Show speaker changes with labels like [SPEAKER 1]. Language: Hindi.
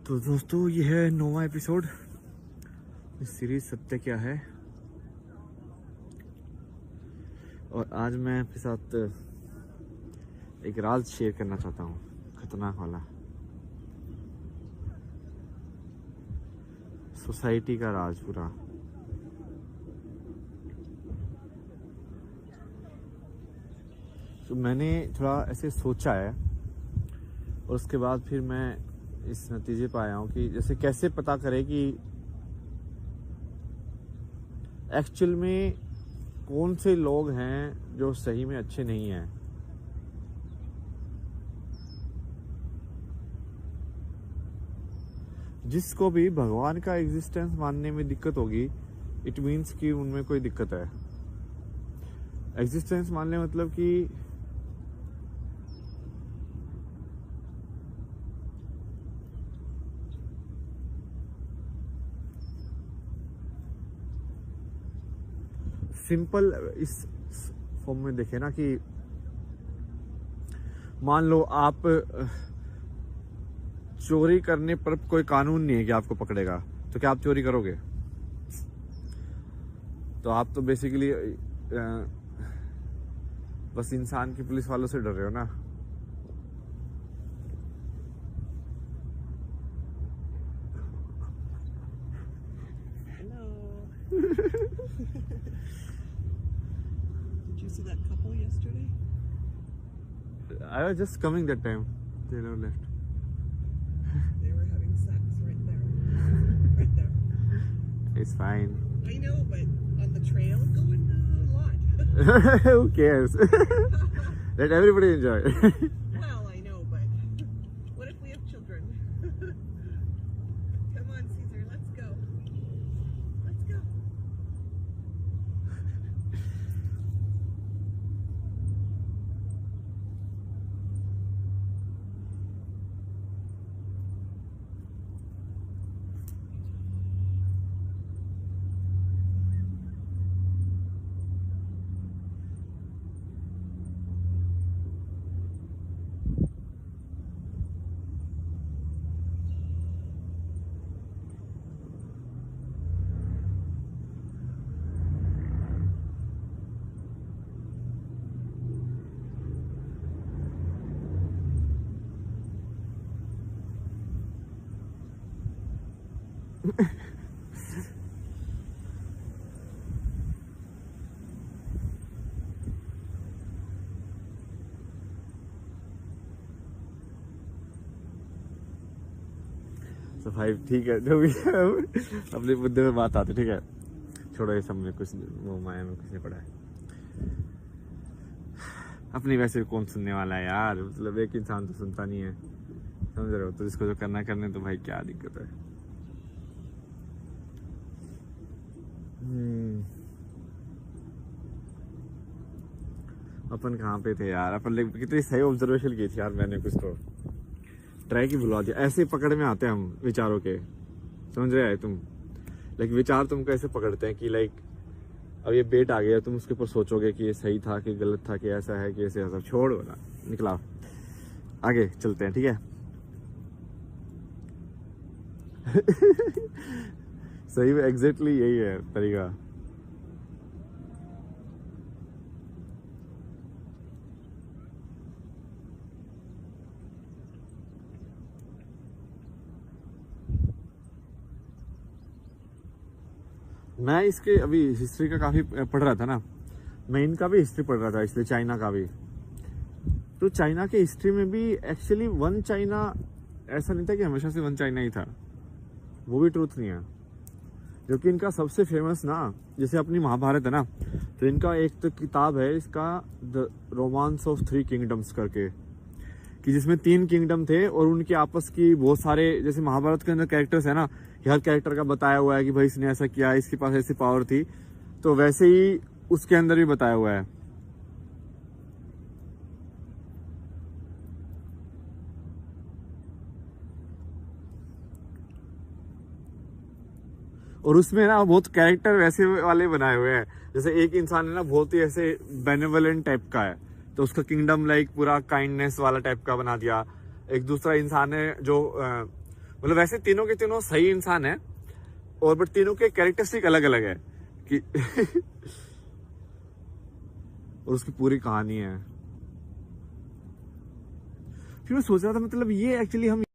[SPEAKER 1] तो दोस्तों ये है 9वां एपिसोड इस सीरीज सत्य क्या है। और आज मैं आपके साथ एक राज शेयर करना चाहता हूँ, खतरनाक वाला, सोसाइटी का राज पूरा। तो मैंने थोड़ा ऐसे सोचा है और उसके बाद फिर मैं इस नतीजे पर आया हूँ कि जैसे कैसे पता करें कि एक्चुअल में कौन से लोग हैं जो सही में अच्छे नहीं हैं। जिसको भी भगवान का एग्जिस्टेंस मानने में दिक्कत होगी, इट मीन्स कि उनमें कोई दिक्कत है। एग्जिस्टेंस मानने मतलब कि सिंपल इस फॉर्म में देखें ना कि मान लो आप चोरी करने पर कोई कानून नहीं है कि आपको पकड़ेगा, तो क्या आप चोरी करोगे? तो आप तो बेसिकली बस इंसान की पुलिस वालों से डर रहे हो ना।
[SPEAKER 2] Did you see that couple yesterday?
[SPEAKER 1] I was just coming that time. They never left.
[SPEAKER 2] They were having sex right there. Right there.
[SPEAKER 1] It's fine.
[SPEAKER 2] I know, but on the trail, going a lot.
[SPEAKER 1] Who cares? Let everybody enjoy.
[SPEAKER 2] Well, I know, but what if we have children? Come on, Caesar, let's go. Let's go.
[SPEAKER 1] तो भाई ठीक है, जो भी है अपने मुद्दे में बात आती, ठीक है, छोड़ो ये सब में कुछ वो माया में कुछ नहीं पड़ा है। अपनी वैसे भी कौन सुनने वाला है यार, मतलब एक इंसान तो सुनता नहीं है, समझ रहे हो? तो जिसको जो करना करने, तो भाई क्या दिक्कत है। अपन कहाँ पे थे यार? अपन कितनी सही ऑब्जर्वेशन की थी यार मैंने, कुछ तो ट्राई की बुला दिया। ऐसे पकड़ में आते हैं हम विचारों के, समझ रहे हैं तुम? लाइक विचार तुमको ऐसे पकड़ते हैं कि लाइक अब ये बेट आ गया, तुम उसके ऊपर सोचोगे कि ये सही था कि गलत था, कि ऐसा है कि ऐसे ऐसा। छोड़ो ना, निकला, आगे चलते हैं, ठीक है। सही में एग्जैक्टली यही है तरीका। मैं इसके अभी हिस्ट्री का काफी पढ़ रहा था ना, मैं इनका भी हिस्ट्री पढ़ रहा था, इसलिए चाइना का भी। तो चाइना के हिस्ट्री में भी एक्चुअली वन चाइना ऐसा नहीं था कि हमेशा से वन चाइना ही था, वो भी ट्रूथ नहीं है। जो कि इनका सबसे फेमस ना, जैसे अपनी महाभारत है ना, तो इनका एक तो किताब है इसका, द रोमांस ऑफ 3 किंगडम्स करके, कि जिसमें 3 किंगडम थे और उनके आपस की बहुत सारे, जैसे महाभारत के अंदर कैरेक्टर्स है ना, हर कैरेक्टर का बताया हुआ है कि भाई इसने ऐसा किया, इसके पास ऐसी पावर थी, तो वैसे ही उसके अंदर भी बताया हुआ है। और उसमें ना बहुत कैरेक्टर वैसे वाले बनाए हुए हैं, जैसे एक इंसान है ना बहुत ही ऐसे बेनेवलेंट टाइप का है, तो उसका किंगडम लाइक पूरा काइंडनेस वाला टाइप का बना दिया। एक दूसरा इंसान है जो मतलब वैसे तीनों के तीनों सही इंसान है, और बट तीनों के कैरेक्टरिस्टिक अलग अलग है कि और उसकी पूरी कहानी है। फिर मैं सोच रहा था मतलब ये एक्चुअली हम